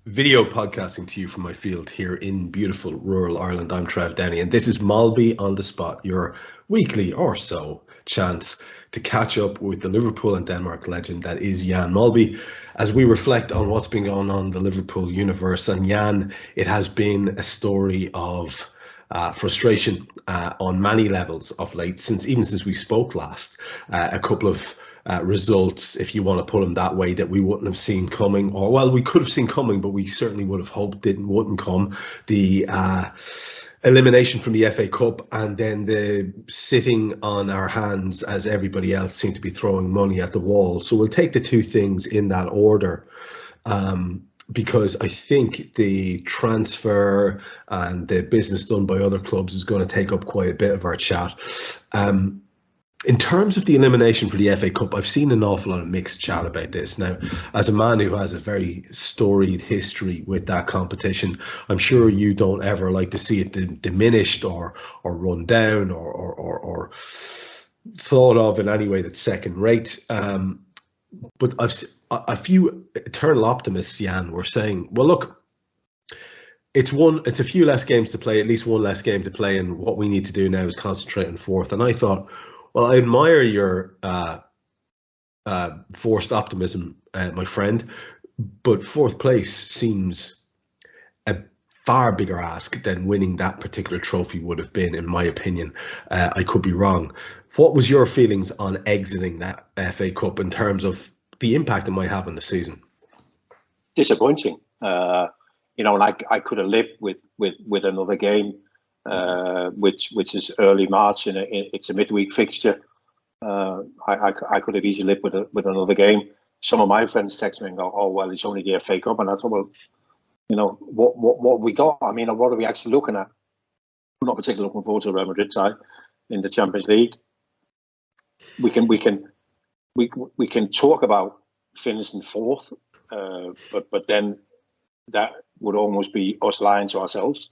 Video podcasting to you from my field here in beautiful rural Ireland. I'm Trev Downey, and this is Molby on the Spot, your weekly or so chance to catch up with the Liverpool and Denmark legend that is Jan Molby, as we reflect on what's been going on in the Liverpool universe. And Jan, it has been a story of frustration on many levels of late, since we spoke last. A couple of results, if you want to put them that way, that we wouldn't have seen coming, or well, we could have seen coming, but we certainly would have hoped wouldn't come. The elimination from the FA Cup, and then the sitting on our hands as everybody else seemed to be throwing money at the wall. So we'll take the two things in that order. Because I think the transfer and the business done by other clubs is going to take up quite a bit of our chat. In terms of the elimination for the FA Cup, I've seen an awful lot of mixed chat about this. Now, as a man who has a very storied history with that competition, I'm sure you don't ever like to see it diminished or run down or thought of in any way that's second rate. But a few eternal optimists, Jan, were saying, well, look, it's a few less games to play, at least one less game to play, and what we need to do now is concentrate on fourth. And I thought, well, I admire your forced optimism, my friend, but fourth place seems a far bigger ask than winning that particular trophy would have been, in my opinion. I could be wrong. What was your feelings on exiting that FA Cup in terms of the impact it might have on the season? Disappointing. And I could have lived with another game, which is early March, and it's a midweek fixture. I could have easily lived with another game. Some of my friends text me and go, "Oh well, it's only the FA Cup," and I thought, well, what we got. I mean, what are we actually looking at? I'm not particularly looking forward to the Real Madrid side in the Champions League. We can talk about finishing fourth, but then that would almost be us lying to ourselves,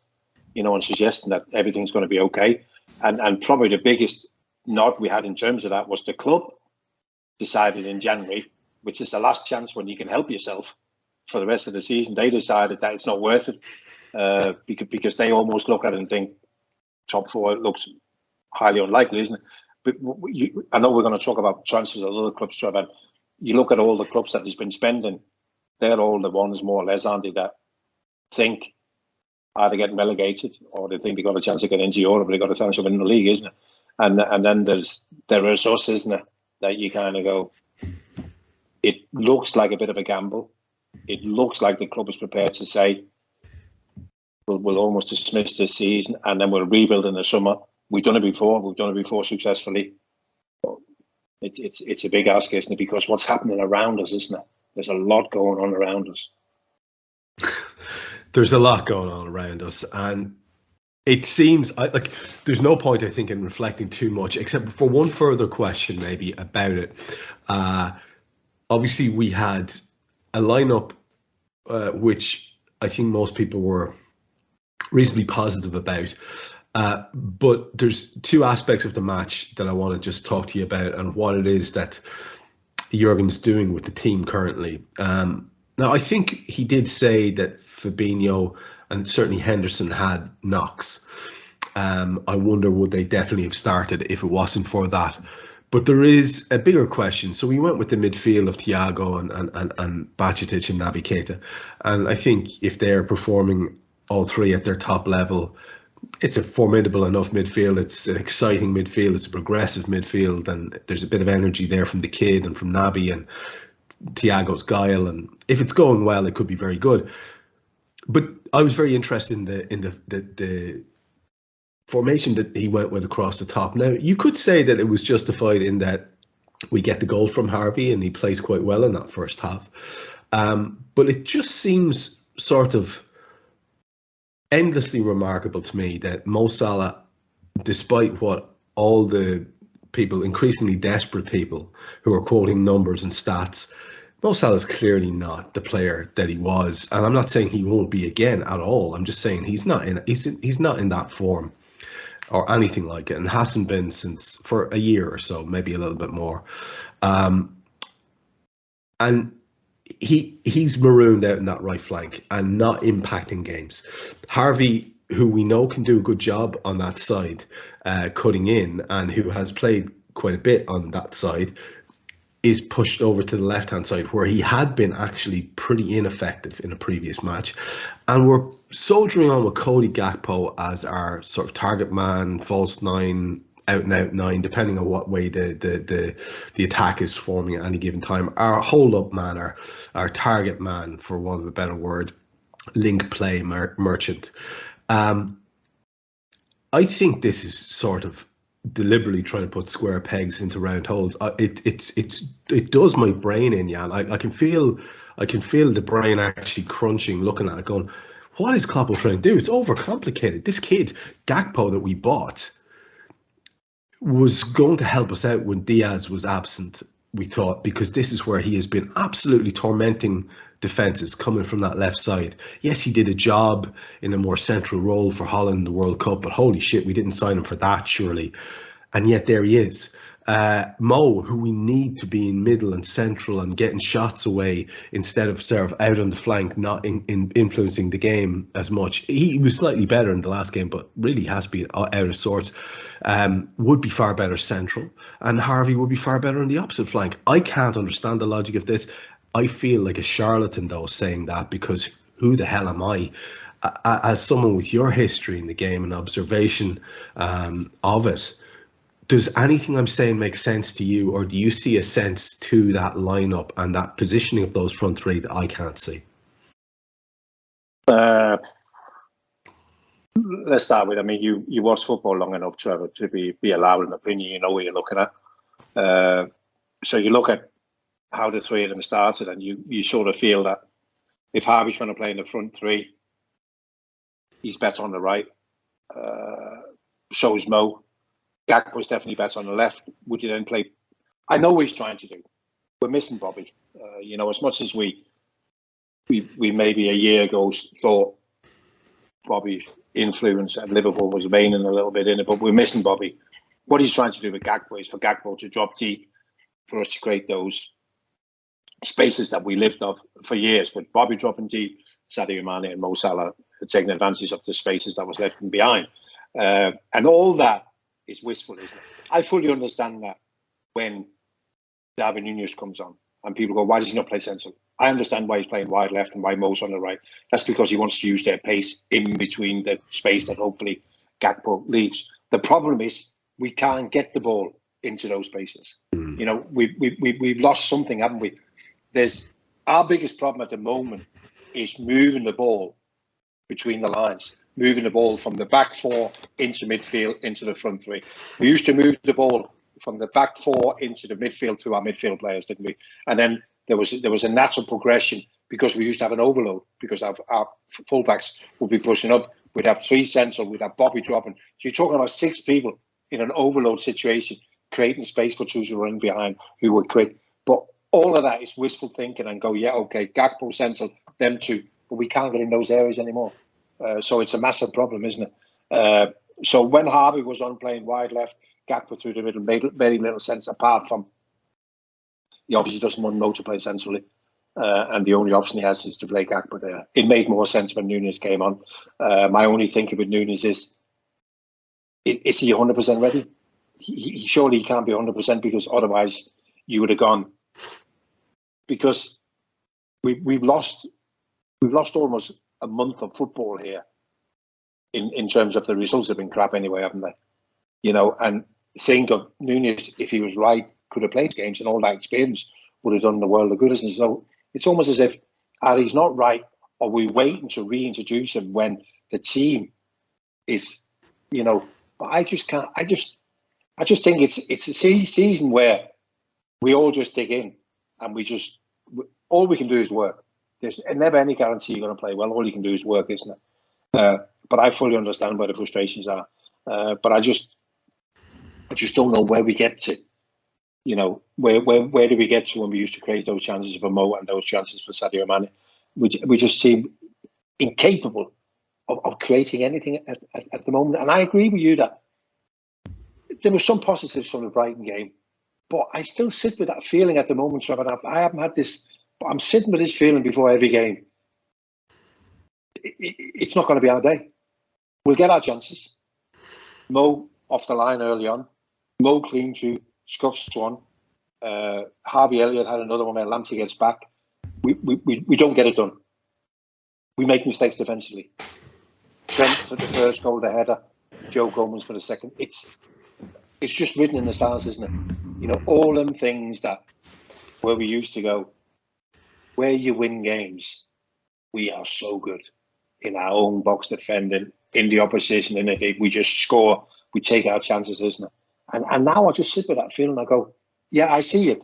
and suggesting that everything's going to be okay. And probably the biggest nod we had in terms of that was the club decided in January, which is the last chance when you can help yourself for the rest of the season. They decided that it's not worth it because they almost look at it and think top four looks highly unlikely, isn't it? But I know we're going to talk about transfers of other clubs, Trevor. You look at all the clubs that he's been spending, they're all the ones, more or less, aren't they, that think either getting relegated or they think they got a chance to get into Europe, but they got a chance to win the league, isn't it? And then there is us, isn't it, that you kind of go, it looks like a bit of a gamble. It looks like the club is prepared to say, we'll almost dismiss this season and then we'll rebuild in the summer. We've done it before successfully. It's a big ask, isn't it? Because what's happening around us, isn't it? There's a lot going on around us. There's a lot going on around us, and it seems like there's no point, I think, in reflecting too much, except for one further question maybe about it. Obviously, we had a lineup which I think most people were reasonably positive about. But there's two aspects of the match that I want to just talk to you about and what it is that Jurgen's doing with the team currently. Now, I think he did say that Fabinho and certainly Henderson had knocks. I wonder, would they definitely have started if it wasn't for that? But there is a bigger question. So we went with the midfield of Thiago and Bajcetic and Naby Keita. And I think if they're performing all three at their top level, it's a formidable enough midfield. It's an exciting midfield. It's a progressive midfield. And there's a bit of energy there from the kid and from Naby and Thiago's guile. And if it's going well, it could be very good. But I was very interested in the formation that he went with across the top. Now, you could say that it was justified in that we get the goal from Harvey and he plays quite well in that first half. But it just seems sort of endlessly remarkable to me that Mo Salah, despite what all the people, increasingly desperate people who are quoting numbers and stats, Mo Salah is clearly not the player that he was. And I'm not saying he won't be again at all. I'm just saying he's not in that form or anything like it, and hasn't been for a year or so, maybe a little bit more. And he's marooned out in that right flank and not impacting games. Harvey, who we know can do a good job on that side, cutting in, and who has played quite a bit on that side, is pushed over to the left-hand side, where he had been actually pretty ineffective in a previous match. And we're soldiering on with Cody Gakpo as our sort of target man, false nine, out-and-out nine, depending on what way the attack is forming at any given time. Our hold-up man, our target man, for want of a better word, link play merchant. I think this is sort of deliberately trying to put square pegs into round holes. It does my brain in, Jan. I can feel the brain actually crunching, looking at it, going, what is Klopp trying to do? It's overcomplicated. This kid Gakpo that we bought was going to help us out when Diaz was absent, we thought, because this is where he has been absolutely tormenting defences coming from that left side. Yes, he did a job in a more central role for Holland in the World Cup, but holy shit, we didn't sign him for that, surely. And yet there he is. Mo, who we need to be in middle and central and getting shots away instead of sort of out on the flank, not in influencing the game as much. He was slightly better in the last game, but really has been out of sorts. Would be far better central, and Harvey would be far better on the opposite flank. I can't understand the logic of this. I feel like a charlatan, though, saying that, because who the hell am I? As someone with your history in the game and observation of it, does anything I'm saying make sense to you, or do you see a sense to that lineup and that positioning of those front three that I can't see? Let's start with, I mean, you watch football long enough, Trevor, to be allowed an opinion. You know what you're looking at. So you look at how the three of them started, and you sort of feel that if Harvey's going to play in the front three, he's better on the right. So is Mo. Gakpo's definitely better on the left. Would you then play? I know what he's trying to do. We're missing Bobby. As much as we maybe a year ago thought Bobby's influence at Liverpool was waning a little bit in it, but we're missing Bobby. What he's trying to do with Gakpo is for Gakpo to drop deep, for us to create those spaces that we lived off for years, with Bobby dropping deep, Sadio Mane and Mo Salah taking advantage of the spaces that was left behind. And all that is wistful, isn't it? I fully understand that when Darwin Núñez comes on and people go, why does he not play central? I understand why he's playing wide left and why Mo's on the right. That's because he wants to use their pace in between the space that hopefully Gakpo leaves. The problem is we can't get the ball into those spaces. We've lost something, haven't we? There's our biggest problem at the moment is moving the ball between the lines, moving the ball from the back four into midfield, into the front three. We used to move the ball from the back four into the midfield through our midfield players, didn't we? And then there was a natural progression because we used to have an overload, because our fullbacks would be pushing up. We'd have three central, we'd have Bobby dropping. So you're talking about six people in an overload situation, creating space for two to run behind who would quick. But all of that is wistful thinking and go, yeah, okay, Gakpo, central, them two. But we can't get in those areas anymore. So it's a massive problem, isn't it? So when Harvey was on playing wide left, Gakpo through the middle made very little sense, apart from he obviously doesn't want Mo to play centrally. And the only option he has is to play Gakpo there. It made more sense when Núñez came on. My only thinking with Núñez is he 100% ready? He surely can't be 100%, because otherwise you would have gone. Because we've lost almost a month of football here in terms of the results have been crap anyway, haven't they? And think of Núñez, if he was right, could have played games, and all that experience would have done the world of good, isn't it? So it's almost as if he's not right, or we're waiting to reintroduce him when the team is, but I just can't. I just think it's a season where we all just dig in, and all we can do is work. There's never any guarantee you're going to play well. All you can do is work, isn't it? But I fully understand where the frustrations are. But I just don't know where we get to. Where do we get to when we used to create those chances for Mo and those chances for Sadio Mane? We just seem incapable of creating anything at the moment. And I agree with you that there were some positives from the Brighton game, but I still sit with that feeling at the moment, Trevor. I haven't had this But I'm sitting with this feeling before every game. It's not going to be our day. We'll get our chances. Mo off the line early on. Mo clean through, scuffs one. Harvey Elliott had another one where Lamptey gets back. We don't get it done. We make mistakes defensively. Trent for the first goal, the header. Joe Gomez for the second. It's just written in the stars, isn't it? You know, all them things that where we used to go, where you win games, we are so good in our own box defending, in the opposition, and we just score, we take our chances, isn't it? And now I just sit with that feeling. I go, yeah, I see it.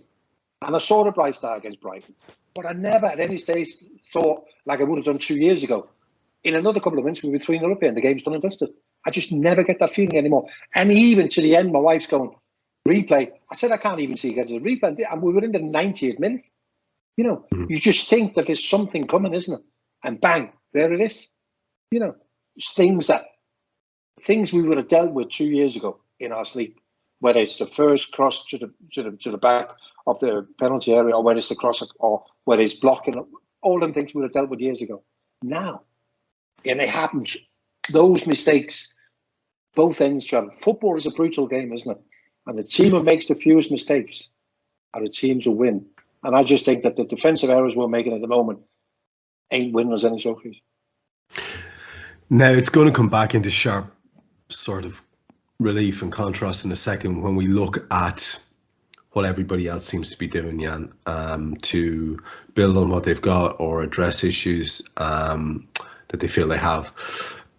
And I saw the bright star against Brighton. But I never at any stage thought like I would have done 2 years ago. In another couple of minutes, we were 3-0 up here and the game's done and dusted. I just never get that feeling anymore. And even to the end, my wife's going, replay. I said, I can't even see against the replay. And we were in the 90th minute. You know, you just think that there's something coming, isn't it? And bang, there it is. You know, things we would have dealt with 2 years ago in our sleep. Whether it's the first cross to the back of the penalty area, or whether it's the cross, or whether it's blocking, all them things we would have dealt with years ago. Now, and it happens. Those mistakes, both ends, Trev. Football is a brutal game, isn't it? And the team who makes the fewest mistakes are the teams who win. And I just think that the defensive errors we're making at the moment ain't winning us any trophies. Now, it's going to come back into sharp sort of relief and contrast in a second when we look at what everybody else seems to be doing, Jan, to build on what they've got or address issues that they feel they have.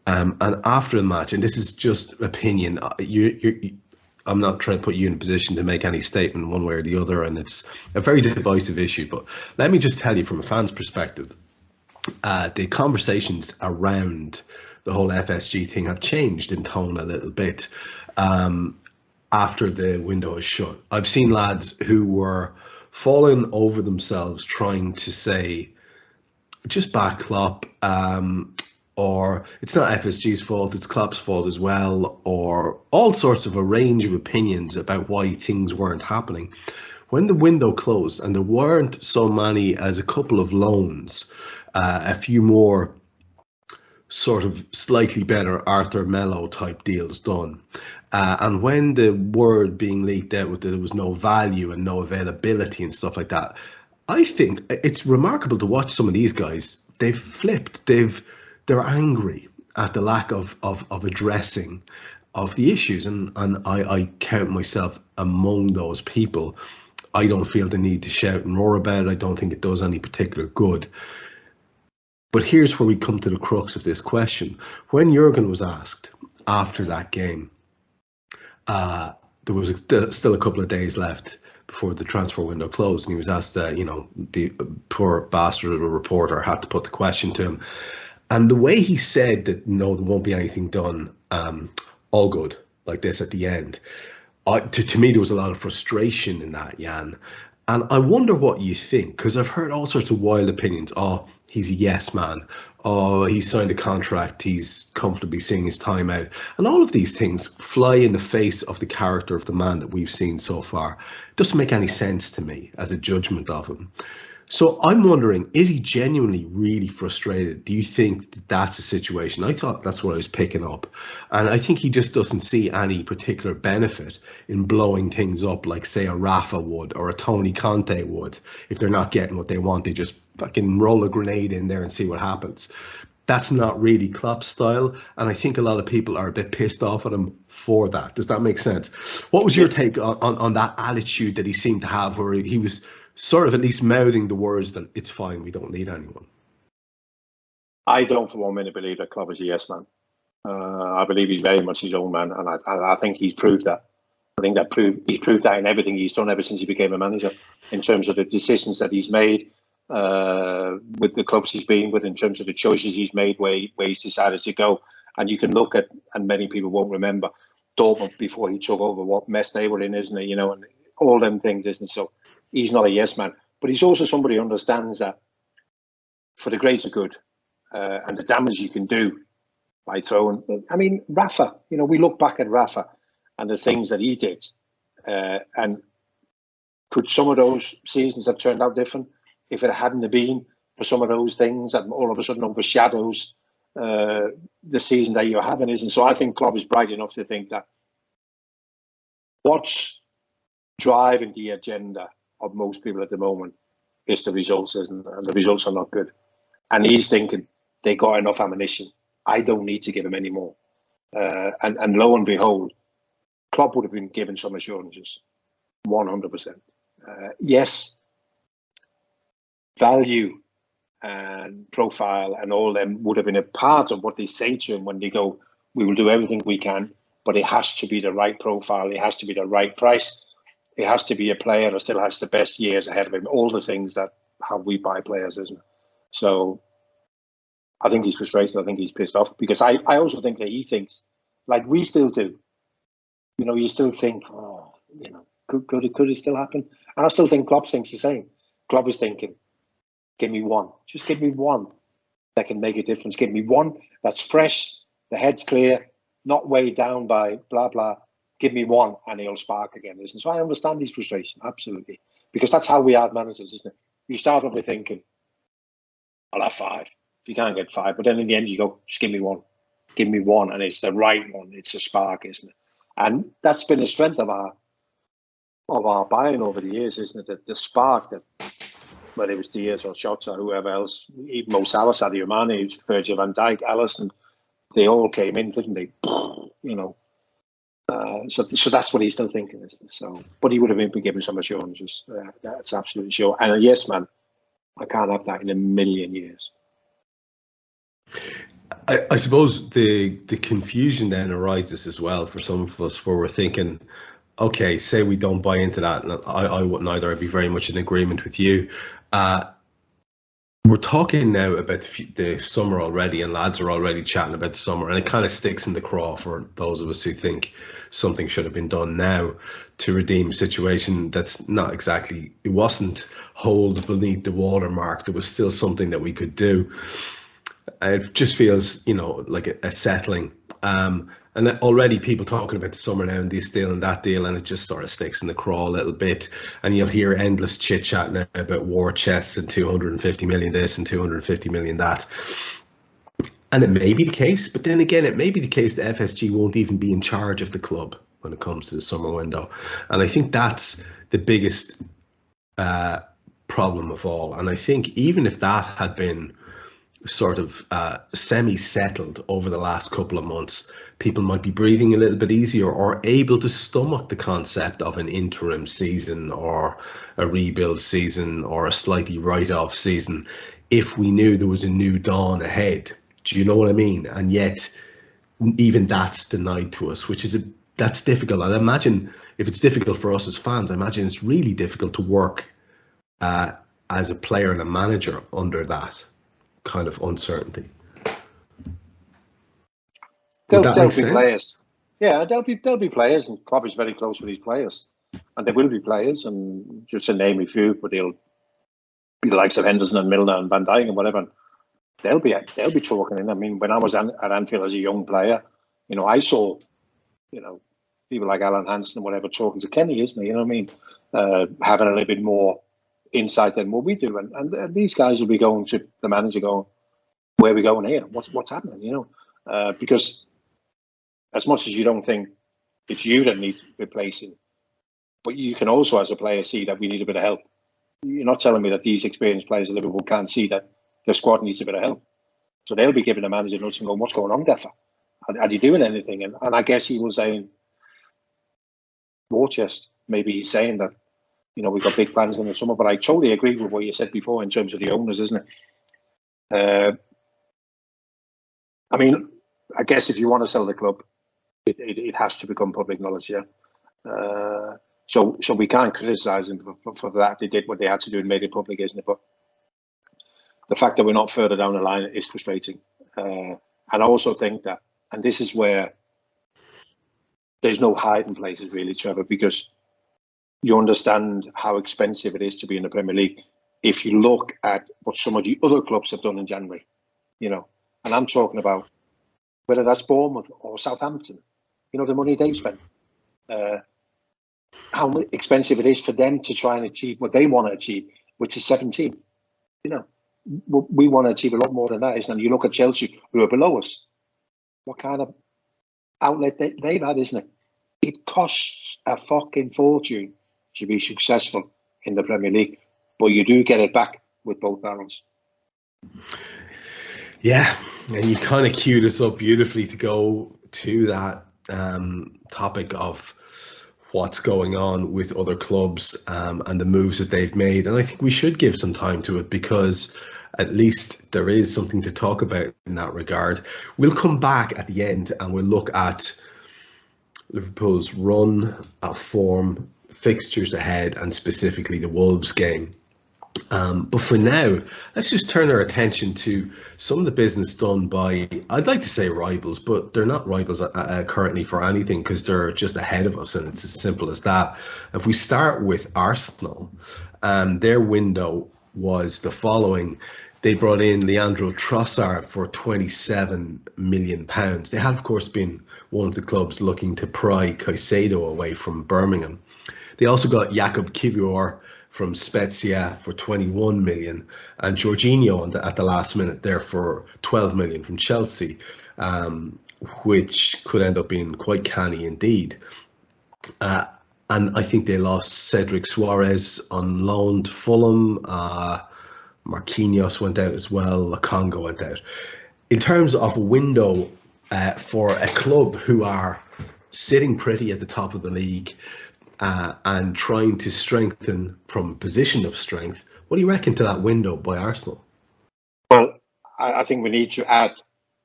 And after the match, and this is just opinion, I'm not trying to put you in a position to make any statement one way or the other, and it's a very divisive issue. But let me just tell you from a fan's perspective, the conversations around the whole FSG thing have changed in tone a little bit after the window is shut. I've seen lads who were falling over themselves trying to say, just back Klopp, or it's not FSG's fault, it's Klopp's fault as well, or all sorts of a range of opinions about why things weren't happening. When the window closed and there weren't so many as a couple of loans, a few more sort of slightly better Arthur Mello type deals done. And when the word being leaked out that there was no value and no availability and stuff like that, I think it's remarkable to watch some of these guys. They've flipped. They're angry at the lack of addressing of the issues. And I count myself among those people. I don't feel the need to shout and roar about it. I don't think it does any particular good. But here's where we come to the crux of this question. When Jurgen was asked after that game, there was still a couple of days left before the transfer window closed, and he was asked, the poor bastard of a reporter had to put the question to him. And the way he said that, no, there won't be anything done, all good, like this at the end, to me, there was a lot of frustration in that, Jan. And I wonder what you think, because I've heard all sorts of wild opinions. Oh, he's a yes man. Oh, he signed a contract. He's comfortably seeing his time out. And all of these things fly in the face of the character of the man that we've seen so far. It doesn't make any sense to me as a judgment of him. So I'm wondering, is he genuinely really frustrated? Do you think that that's a situation? I thought that's what I was picking up. And I think he just doesn't see any particular benefit in blowing things up like, say, a Rafa would or a Tony Conte would. If they're not getting what they want, they just fucking roll a grenade in there and see what happens. That's not really Klopp's style. And I think a lot of people are a bit pissed off at him for that. Does that make sense? What was your take on that attitude that he seemed to have, where he was sort of at least mouthing the words that it's fine, we don't need anyone? I don't for 1 minute believe that Klopp is a yes man. I believe he's very much his own man, and I think he's proved that. I think he's proved that in everything he's done ever since he became a manager, in terms of the decisions that he's made with the clubs he's been with, in terms of the choices he's made, where he's decided to go. And you can look at, and many people won't remember, Dortmund before he took over, what mess they were in, isn't it? You know, and all them things, isn't it? So he's not a yes man, but he's also somebody who understands that for the greater good and the damage you can do by throwing. I mean, Rafa, you know, we look back at Rafa and the things that he did, and could some of those seasons have turned out different? if it hadn't have been for some of those things that all of a sudden overshadows the season that you're having, isn't? So I think Klopp is bright enough to think that what's driving the agenda of most people at the moment is the results, isn't it? And the results are not good. And he's thinking they got enough ammunition. I don't need to give him any more. And lo and behold, Klopp would have been given some assurances, 100%. Yes, value and profile and all them would have been a part of what they say to him when they go, we will do everything we can, but it has to be the right profile. It has to be the right price. It has to be a player that still has the best years ahead of him. All the things that how we buy players, isn't it? So I think he's frustrated. I think he's pissed off because I also think that he thinks, like we still do, you still think, could it still happen? And I still think Klopp thinks the same. Klopp is thinking, give me one. Just give me one that can make a difference. Give me one that's fresh, the head's clear, not weighed down by blah, blah. Give me one and he'll spark again, isn't it? So I understand his frustration, absolutely. Because that's how we are managers, isn't it? You start off with thinking, I'll have 5. If you can't get 5, but then in the end you go, just give me one. Give me one, and it's the right one. It's a spark, isn't it? And that's been the strength of our buying over the years, isn't it? That the spark that, whether it was Diaz or Jota or whoever else, even Mo Salah, Sadio Mane, Virgil van Dijk, Alisson, they all came in, didn't they? So that's what he's still thinking, isn't it? So, but he would have been given some assurances. That's absolutely sure. And yes, man, I can't have that in a million years. I suppose the confusion then arises as well for some of us where we're thinking, okay, say we don't buy into that, and I wouldn't either. I'd be very much in agreement with you. We're talking now about the summer already, and lads are already chatting about the summer, and it kind of sticks in the craw for those of us who think something should have been done now to redeem a situation that's not exactly, it wasn't hold beneath the watermark. There was still something that we could do. It just feels, like a settling. And already people talking about the summer now and this deal and that deal, and it just sort of sticks in the craw a little bit. And you'll hear endless chit chat now about war chests and 250 million this and 250 million that. And it may be the case, but then again, it may be the case that FSG won't even be in charge of the club when it comes to the summer window. And I think that's the biggest problem of all. And I think even if that had been sort of semi-settled over the last couple of months, people might be breathing a little bit easier or able to stomach the concept of an interim season or a rebuild season or a slightly write-off season if we knew there was a new dawn ahead. Do you know what I mean? And yet even that's denied to us, that's difficult. And I imagine if it's difficult for us as fans, I imagine it's really difficult to work as a player and a manager under that kind of uncertainty. There'll be players. Yeah, there'll be players, and Klopp is very close with his players, and there will be players, and just to name a few, but they'll be the likes of Henderson and Milner and Van Dijk and whatever. And they'll be talking in. I mean, when I was at Anfield as a young player, I saw, people like Alan Hansen and whatever talking to Kenny, isn't he? You know what I mean? Having a little bit more insight than what we do, and these guys will be going to the manager, going, "Where are we going here? What's happening?" Because as much as you don't think it's you that needs replacing, but you can also, as a player, see that we need a bit of help. You're not telling me that these experienced players at Liverpool can't see that their squad needs a bit of help. So they'll be giving the manager notes and going, "What's going on, Gaffer? Are you doing anything?" And I guess he was saying, war chest. Maybe he's saying that, we've got big plans in the summer. But I totally agree with what you said before in terms of the owners, isn't it? I mean, I guess if you want to sell the club, it has to become public knowledge, yeah. So we can't criticise them for that. They did what they had to do and made it public, isn't it? But the fact that we're not further down the line is frustrating. And I also think that, and this is where there's no hiding places really, Trevor, because you understand how expensive it is to be in the Premier League. If you look at what some of the other clubs have done in January, and I'm talking about whether that's Bournemouth or Southampton, the money they spend, how expensive it is for them to try and achieve what they want to achieve, which is 17. we want to achieve a lot more than that. And you look at Chelsea, who are below us. What kind of outlet they've had, isn't it? It costs a fucking fortune to be successful in the Premier League, but you do get it back with both barrels. Yeah, and you kind of queued us up beautifully to go to that topic of what's going on with other clubs and the moves that they've made. And I think we should give some time to it, because at least there is something to talk about in that regard. We'll come back at the end and we'll look at Liverpool's run of form, fixtures ahead, and specifically the Wolves game. But for now, let's just turn our attention to some of the business done by, I'd like to say rivals, but they're not rivals currently for anything, because they're just ahead of us, and it's as simple as that. If we start with Arsenal, their window was the following. They brought in Leandro Trossard for £27 million. They had, of course, been one of the clubs looking to pry Caicedo away from Birmingham. They also got Jakub Kiwior from Spezia for 21 million, and Jorginho at the last minute there for 12 million from Chelsea, which could end up being quite canny indeed. And I think they lost Cedric Suarez on loan to Fulham. Marquinhos went out as well. Lokonga went out. In terms of a window for a club who are sitting pretty at the top of the league, and trying to strengthen from a position of strength, what do you reckon to that window by Arsenal? Well, I think we need to add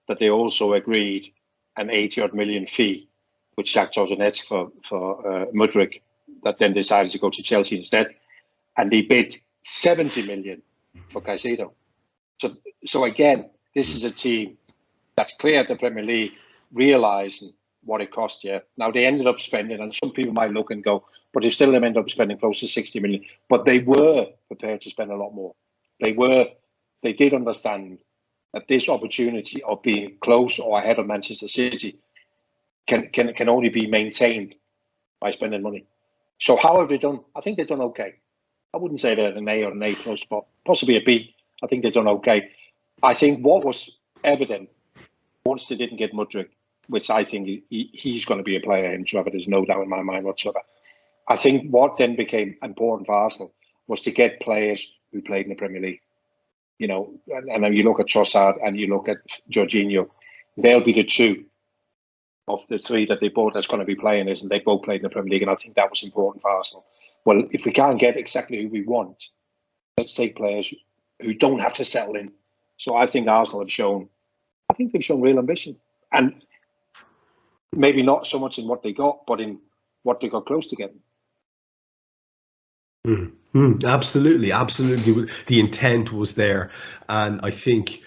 that they also agreed an 80-odd million fee with Shakhtar Donetsk for Mudryk, that then decided to go to Chelsea instead, and they bid 70 million for Caicedo. So again, this is a team that's clear at the Premier League, realising what it cost. Now they ended up spending, and some people might look and go, but they still ended up spending close to 60 million. But they were prepared to spend a lot more. They did understand that this opportunity of being close or ahead of Manchester City can only be maintained by spending money. So how have they done? I think they've done okay. I wouldn't say they're an A or an A plus, but possibly a B. I think they've done okay. I think what was evident once they didn't get Mudryk, which I think he's going to be a player in Trevor, there's no doubt in my mind whatsoever. I think what then became important for Arsenal was to get players who played in the Premier League. And then you look at Trossard and you look at Jorginho, they'll be the two of the three that they bought that's going to be playing this, and they both played in the Premier League, and I think that was important for Arsenal. Well, if we can't get exactly who we want, let's take players who don't have to settle in. So I think Arsenal have shown real ambition. And maybe not so much in what they got, but in what they got close to getting. Absolutely. The intent was there. And I think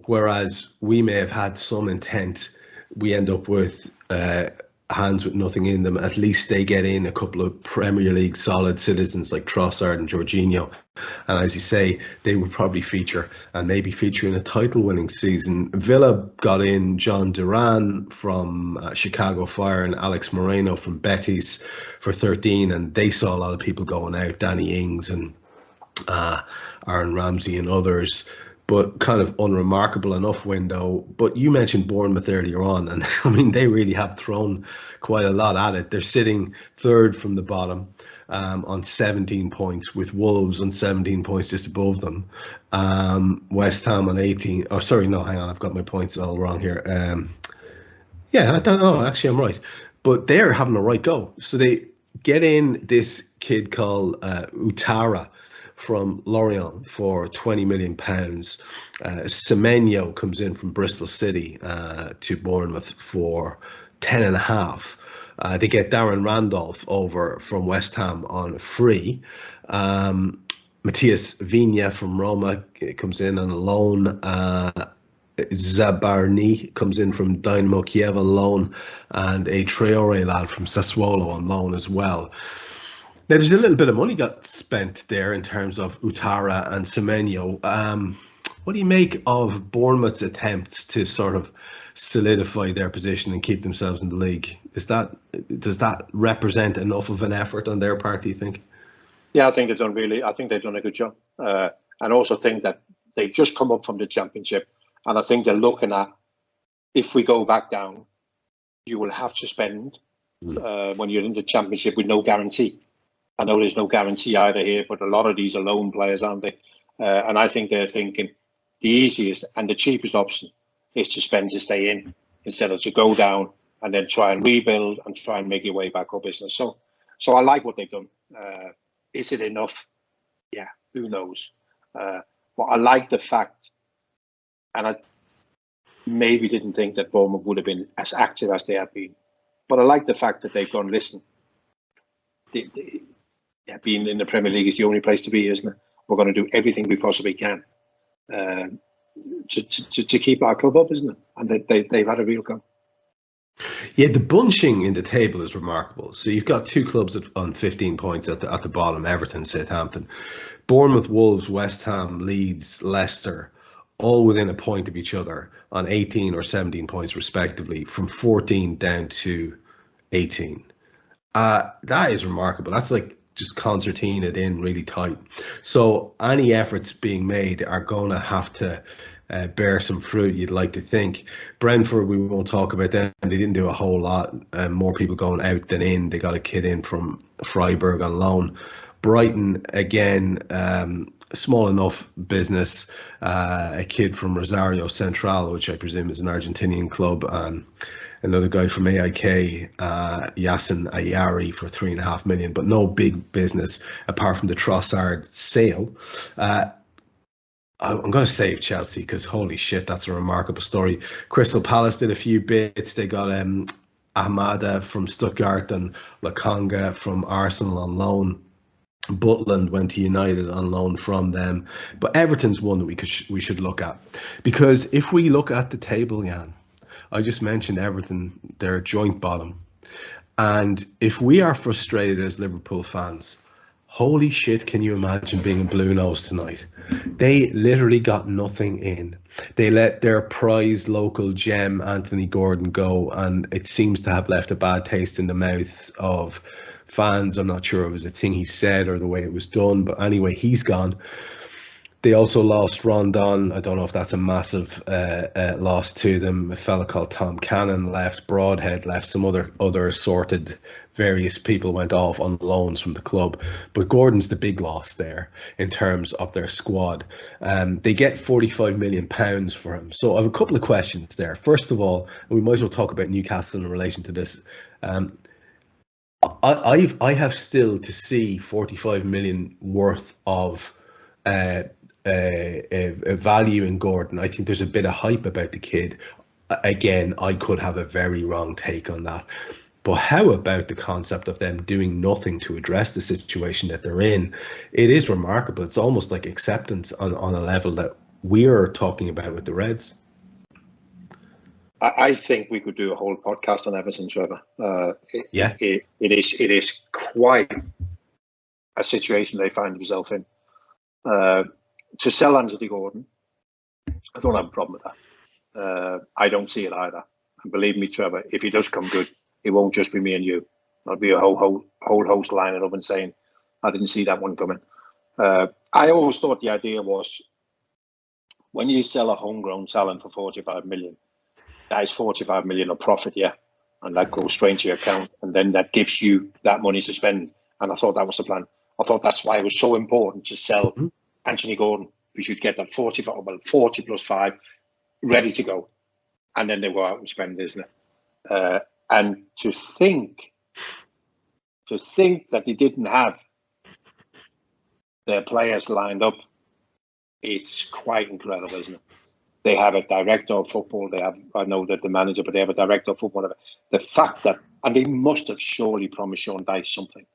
whereas we may have had some intent, we end up with hands with nothing in them. At least they get in a couple of Premier League solid citizens like Trossard and Jorginho. And as you say, they would probably feature and maybe feature in a title-winning season. Villa got in John Duran from Chicago Fire and Alex Moreno from Betis for 13, and they saw a lot of people going out, Danny Ings and Aaron Ramsey and others. But kind of unremarkable enough window. But you mentioned Bournemouth earlier on, and I mean, they really have thrown quite a lot at it. They're sitting third from the bottom on 17 points, with Wolves on 17 points just above them. West Ham on 18. Oh, sorry, no, hang on, I've got my points all wrong here. I don't know, actually I'm right. But they're having a right go. So they get in this kid called Utara from Lorient for £20 million. Semenyo comes in from Bristol City to Bournemouth for 10.5. They get Darren Randolph over from West Ham on free. Matthias Vigna from Roma comes in on a loan. Zabarny comes in from Dynamo Kiev on loan, and a Traore lad from Sassuolo on loan as well. Now, there's a little bit of money got spent there in terms of Utara and Semenyo. What do you make of Bournemouth's attempts to sort of solidify their position and keep themselves in the league? Does that represent enough of an effort on their part, do you think? Yeah, I think they've done a good job. and also think that they've just come up from the Championship, and I think they're looking at, if we go back down, you will have to spend when you're in the Championship with no guarantee. I know there's no guarantee either here, but a lot of these are loan players, aren't they? And I think they're thinking the easiest and the cheapest option is to spend to stay in instead of to go down and then try and rebuild and try and make your way back up business. So I like what they've done. Is it enough? Yeah, who knows? But I like the fact, and I maybe didn't think that Bournemouth would have been as active as they have been, but I like the fact that they've gone, listen, being in the Premier League is the only place to be, isn't it? We're going to do everything we possibly can to keep our club up, isn't it? And they've had a real go. Yeah, the bunching in the table is remarkable. So you've got two clubs on 15 points at the bottom: Everton, Southampton, Bournemouth, Wolves, West Ham, Leeds, Leicester, all within a point of each other on 18 or 17 points respectively, from 14 down to 18. That is remarkable. That's like just concertinaing it in really tight. So any efforts being made are going to have to bear some fruit, you'd like to think. Brentford, we won't talk about them. They didn't do a whole lot. More people going out than in. They got a kid in from Freiburg on loan. Brighton, again, small enough business. A kid from Rosario Central, which I presume is an Argentinian club. Another guy from AIK, Yasin Ayari, for $3.5 million, but no big business apart from the Trossard sale. I'm going to save Chelsea because holy shit, that's a remarkable story. Crystal Palace did a few bits. They got Ahmada from Stuttgart and Lokonga from Arsenal on loan. Butland went to United on loan from them. But Everton's one that we should look at, because if we look at the table, Jan, I just mentioned Everton, they're joint bottom. And if we are frustrated as Liverpool fans, holy shit, can you imagine being a Blue Nose tonight? They literally got nothing in. They let their prized local gem, Anthony Gordon, go, and it seems to have left a bad taste in the mouth of fans. I'm not sure if it was a thing he said or the way it was done, but anyway, he's gone. They also lost Rondon. I don't know if that's a massive loss to them. A fella called Tom Cannon left. Broadhead left. Some other assorted various people went off on loans from the club. But Gordon's the big loss there in terms of their squad. They get £45 million for him. So I have a couple of questions there. First of all, and we might as well talk about Newcastle in relation to this. I have still to see 45 million worth of a value in Gordon. I think there's a bit of hype about the kid. Again, I could have a very wrong take on that. But how about the concept of them doing nothing to address the situation that they're in? It is remarkable. It's almost like acceptance on a level that we're talking about with the Reds. I think we could do a whole podcast on Everton, Trevor. It is quite a situation they find themselves in. To sell Anthony Gordon, I don't have a problem with that. I don't see it either. And believe me, Trevor, if he does come good, it won't just be me and you. There'll be a whole host lining up and saying, I didn't see that one coming. I always thought the idea was, when you sell a homegrown talent for 45 million, that is 45 million of profit, yeah, and that goes straight to your account, and then that gives you that money to spend. And I thought that was the plan. I thought that's why it was so important to sell Anthony Gordon. We should get that 40 plus 5 ready to go, and then they go out and spend, isn't it? And to think that they didn't have their players lined up is quite incredible, isn't it? They have a director of football. I know that the manager, but they have a director of football. The fact that, and they must have surely promised Sean Dyche something.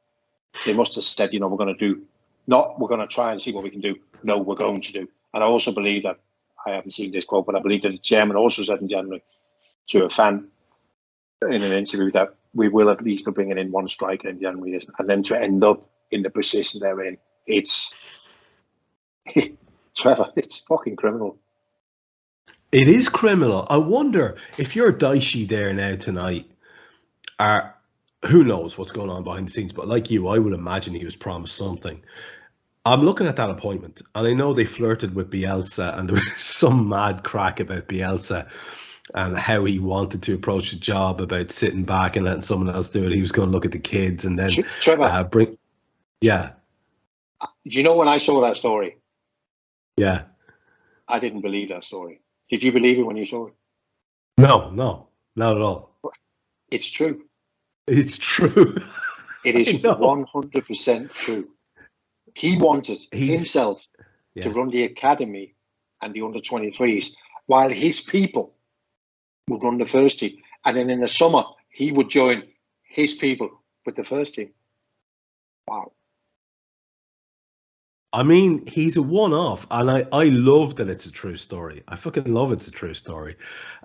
They must have said, we're going to do, not we're going to try and see what we can do. No, we're going to do. And I also believe that, I haven't seen this quote, but I believe that the chairman also said in January to a fan in an interview that we will at least be bringing in one striker in January. And then to end up in the position they're in, it's, Trevor, it's fucking criminal. It is criminal. I wonder if you're Dicey there now tonight, who knows what's going on behind the scenes, but like you, I would imagine he was promised something. I'm looking at that appointment, and I know they flirted with Bielsa, and there was some mad crack about Bielsa and how he wanted to approach the job about sitting back and letting someone else do it. He was going to look at the kids and then Trevor, yeah. Do you know when I saw that story? Yeah. I didn't believe that story. Did you believe it when you saw it? No, not at all. It's true. It's true. It is 100% true. He wanted himself to run the academy and the under-23s, while his people would run the first team. And then in the summer, he would join his people with the first team. Wow. I mean, he's a one-off, and I love that it's a true story. I fucking love it's a true story.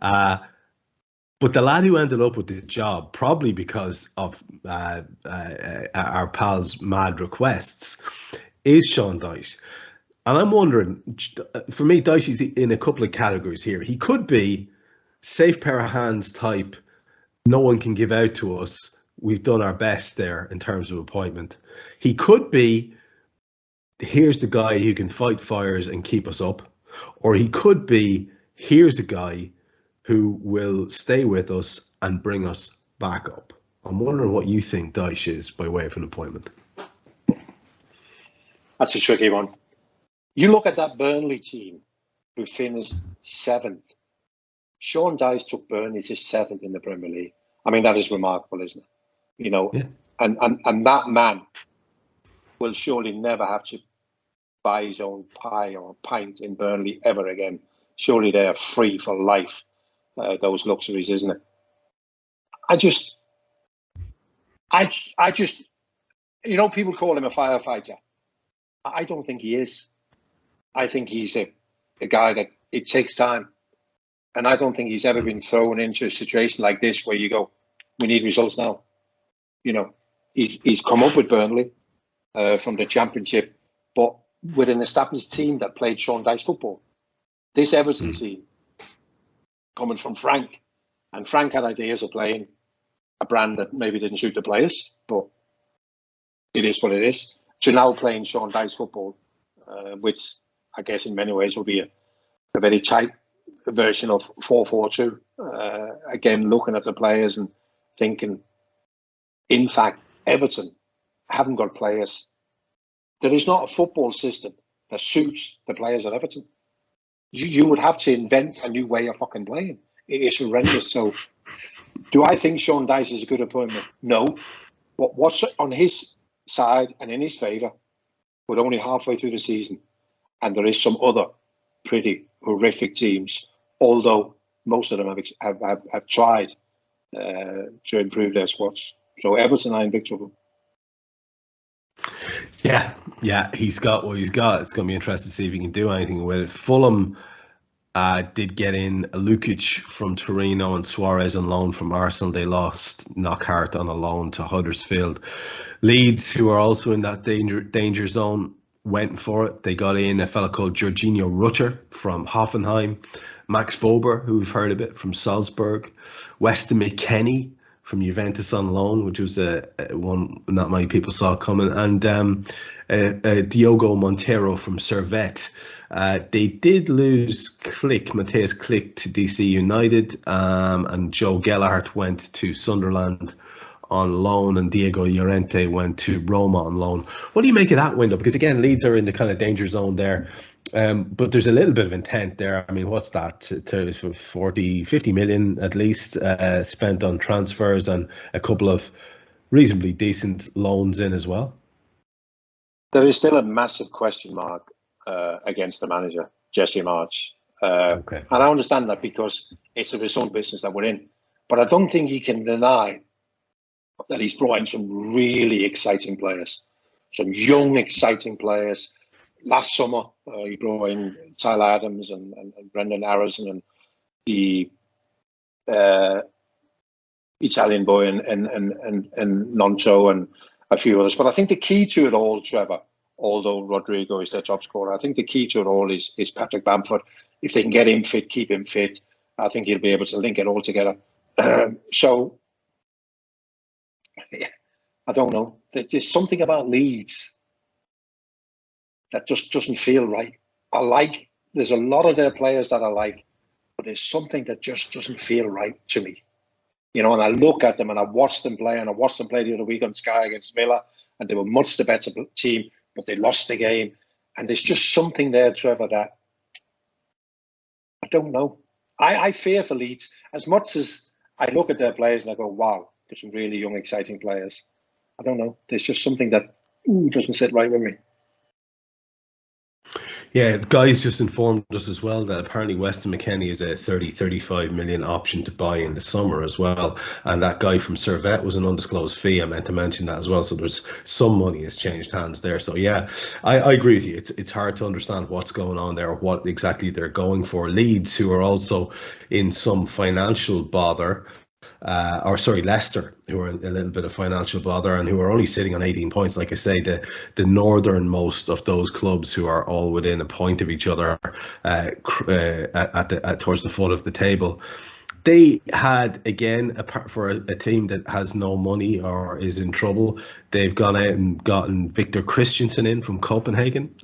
But the lad who ended up with the job, probably because of our pal's mad requests, is Sean Dyche. And I'm wondering, for me, Dyche is in a couple of categories here. He could be safe pair of hands type, no one can give out to us. We've done our best there in terms of appointment. He could be, here's the guy who can fight fires and keep us up. Or he could be, here's a guy who will stay with us and bring us back up. I'm wondering what you think Dyche is by way of an appointment. That's a tricky one. You look at that Burnley team who finished 7th. Sean Dyche took Burnley to 7th in the Premier League. I mean, that is remarkable, isn't it? You know, yeah. And that man will surely never have to buy his own pie or pint in Burnley ever again. Surely they are free for life. Those luxuries, isn't it? I just, you know, people call him a firefighter. I don't think he is. I think he's a guy that it takes time. And I don't think he's ever been thrown into a situation like this where you go, we need results now. You know, he's come up with Burnley from the Championship, but with an established team that played Sean Dyche football. This Everton team, coming from Frank, and Frank had ideas of playing a brand that maybe didn't suit the players, but it is what it is. To now playing Sean Dyche football, which I guess in many ways will be a very tight version of 4-4-2. Again, looking at the players and thinking, in fact, Everton haven't got players. There is not a football system that suits the players at Everton. You would have to invent a new way of fucking playing. It is horrendous. So, do I think Sean Dyche is a good appointment? No. But what's on his side and in his favour, we're only halfway through the season, and there is some other pretty horrific teams, although most of them have tried to improve their squads. So Everton are in big trouble. Yeah, he's got what he's got. It's going to be interesting to see if he can do anything with it. Fulham did get in Lukic from Torino and Suarez on loan from Arsenal. They lost Knockhart on a loan to Huddersfield. Leeds, who are also in that danger zone, went for it. They got in a fella called Jorginho Rutter from Hoffenheim, Max Fober, who we've heard a bit from Salzburg, Weston McKennie from Juventus on loan, which was one not many people saw coming, and Diogo Monteiro from Servette. They did lose Matthias Klick to DC United, and Joe Gellhardt went to Sunderland on loan, and Diego Llorente went to Roma on loan. What do you make of that window? Because again, Leeds are in the kind of danger zone there. But there's a little bit of intent there. I mean, what's that? 50 million at least spent on transfers and a couple of reasonably decent loans in as well. There is still a massive question mark against the manager, Jesse March. Okay. And I understand that because it's a result business that we're in. But I don't think he can deny that he's brought in some really exciting players, some young, exciting players. Last summer, he brought in Tyler Adams and Brendan Harrison and the Italian boy and Noncho and a few others. But I think the key to it all, Trevor, although Rodrigo is their top scorer, I think the key to it all is Patrick Bamford. If they can get him fit, keep him fit, I think he'll be able to link it all together. So, yeah, I don't know. There's something about Leeds that just doesn't feel right. There's a lot of their players that I like, but there's something that just doesn't feel right to me. And I look at them and I watch them play, and I watched them play the other week on Sky against Villa, and they were much the better team, but they lost the game. And there's just something there, Trevor, that I don't know. I fear for Leeds. As much as I look at their players and I go, wow, there's some really young, exciting players. I don't know. There's just something that doesn't sit right with me. Yeah, the guys just informed us as well that apparently Weston McKennie is a 35 million option to buy in the summer as well. And that guy from Servette was an undisclosed fee. I meant to mention that as well. So there's some money has changed hands there. So yeah, I agree with you. It's hard to understand what's going on there, or what exactly they're going for. Leeds, who are also in some financial bother, Leicester, who are in a little bit of financial bother and who are only sitting on 18 points. Like I say, the northernmost of those clubs, who are all within a point of each other towards the foot of the table. They had, again, for a team that has no money or is in trouble, they've gone out and gotten Victor Christensen in from Copenhagen,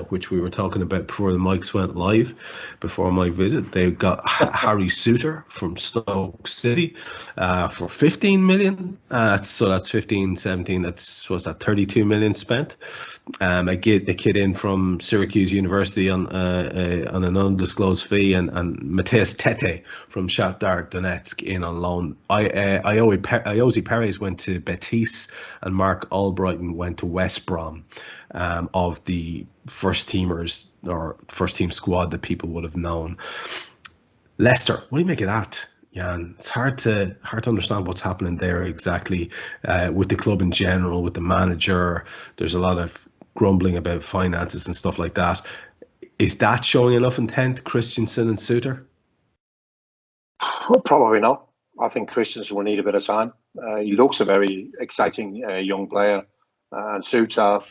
which we were talking about before the mics went live, before my visit. They've got Harry Suter from Stoke City for 15 million. So that's 15, 17, what's that, 32 million spent. A kid in from Syracuse University on an undisclosed fee, and Matthias Tete from Shakhtar Donetsk in on loan. Ayoze Perez went to Betis, and Mark Albrighton went to West Brom. Of the first teamers or first team squad that people would have known. Leicester, what do you make of that, Jan? It's hard to understand what's happening there exactly, with the club in general, with the manager. There's a lot of grumbling about finances and stuff like that. Is that showing enough intent, Christensen and Suter? Well, probably not. I think Christensen will need a bit of time. He looks a very exciting young player. And Suter,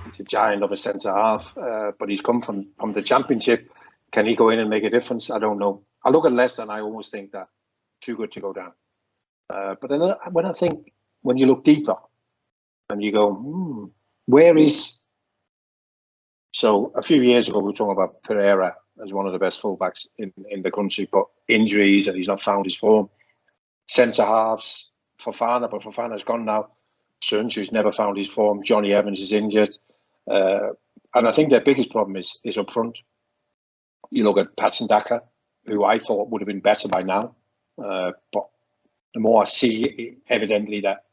he's a giant of a centre half, but he's come from the Championship. Can he go in and make a difference? I don't know. I look at Leicester and I almost think that too good to go down. But then when you look deeper and you go, where is... So a few years ago, we were talking about Pereira as one of the best fullbacks in the country, but injuries and he's not found his form. Centre halves, Fofana, but Fofana's gone now. Sörenschu's never found his form. Johnny Evans is injured. And I think their biggest problem is up front. You look at Patson Daka, who I thought would have been better by now. But the more I see, evidently, that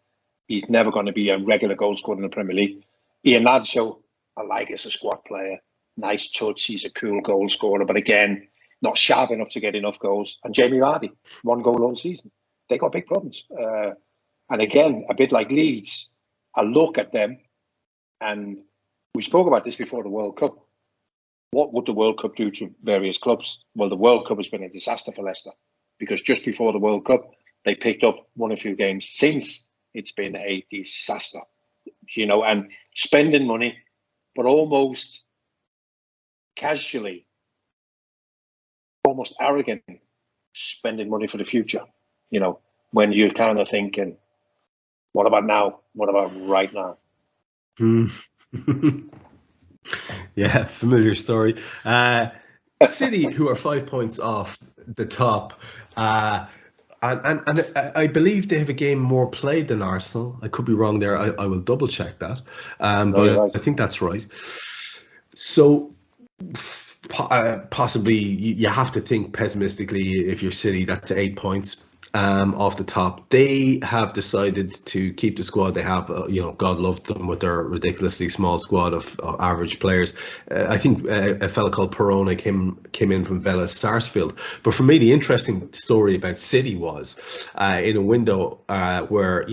he's never going to be a regular goal scorer in the Premier League. Iheanacho, I like as a squad player. Nice touch. He's a cool goal scorer. But again, not sharp enough to get enough goals. And Jamie Vardy, 1 goal all season. They got big problems. And again, a bit like Leeds, I look at them, and we spoke about this before the World Cup. What would the World Cup do to various clubs? Well, the World Cup has been a disaster for Leicester, because just before the World Cup, they picked up 1 or 2 games. Since, it's been a disaster, and spending money, but almost casually, almost arrogant, spending money for the future, when you're kind of thinking, what about now? What about right now? Yeah, familiar story. City, who are 5 points off the top, and I believe they have a game more played than Arsenal. I could be wrong there. I will double check that, but right. I think that's right. So possibly you have to think pessimistically if you're City. That's 8 points off the top. They have decided to keep the squad they have. God love them with their ridiculously small squad of average players. I think a fella called Perona came in from Villa Sarsfield. But for me, the interesting story about City was in a window where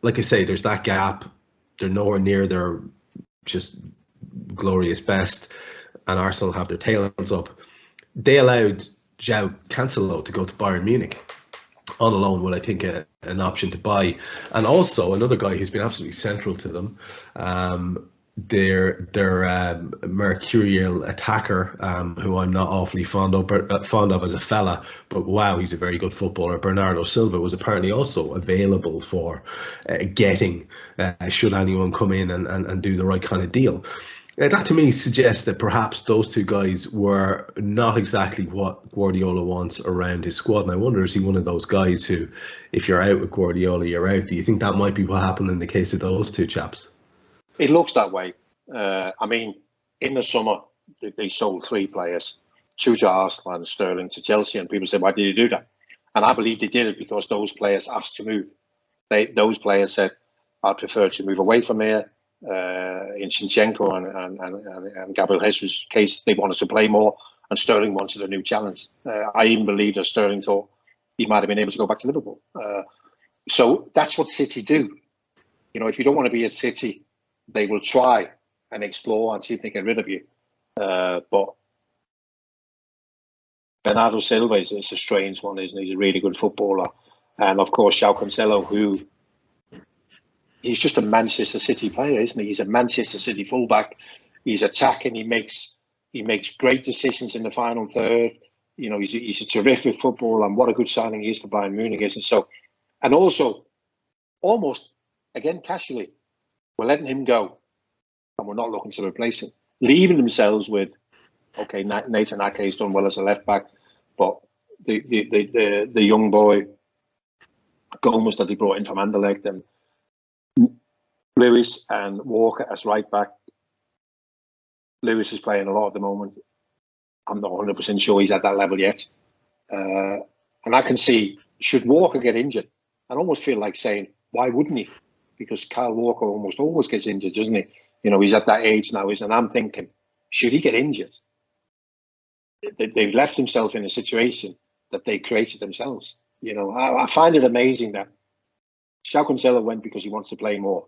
like I say, there's that gap. They're nowhere near their just glorious best, and Arsenal have their tails up. They allowed João Cancelo to go to Bayern Munich on a loan with, I think, an option to buy. And also another guy who's been absolutely central to them, their mercurial attacker, who I'm not awfully fond of as a fella, but wow, he's a very good footballer. Bernardo Silva was apparently also available for getting, should anyone come in and do the right kind of deal. That to me suggests that perhaps those two guys were not exactly what Guardiola wants around his squad. And I wonder, is he one of those guys who, if you're out with Guardiola, you're out? Do you think that might be what happened in the case of those two chaps? It looks that way. I mean, in the summer, they sold 3 players, 2 to Arsenal and Sterling to Chelsea. And people said, why did you do that? And I believe they did it because those players asked to move. Those players said, I prefer to move away from here. In Zinchenko and Gabriel Jesus' case, they wanted to play more, and Sterling wanted a new challenge. I even believe that Sterling thought he might have been able to go back to Liverpool. So that's what City do. You know, if you don't want to be at City, they will try and explore and see if they get rid of you. But Bernardo Silva is a strange one, isn't he? He's a really good footballer. And of course, João Cancelo, who he's just a Manchester City player, isn't he? He's a Manchester City fullback. He's attacking. He makes great decisions in the final third. You know, he's a terrific footballer, and what a good signing he is for Bayern Munich, isn't he? So, and also, almost again casually, we're letting him go, and we're not looking to replace him, leaving themselves with, okay, Nathan Ake's done well as a left back, but the young boy Gomez that he brought in from Anderlecht, and Lewis and Walker as right back. Lewis is playing a lot at the moment. I'm not 100% sure he's at that level yet. And I can see, should Walker get injured, I almost feel like saying, why wouldn't he? Because Kyle Walker almost always gets injured, doesn't he? You know, he's at that age now, and I'm thinking, should he get injured? They've left themselves in a situation that they created themselves. You know, I find it amazing that João Cancelo went because he wants to play more.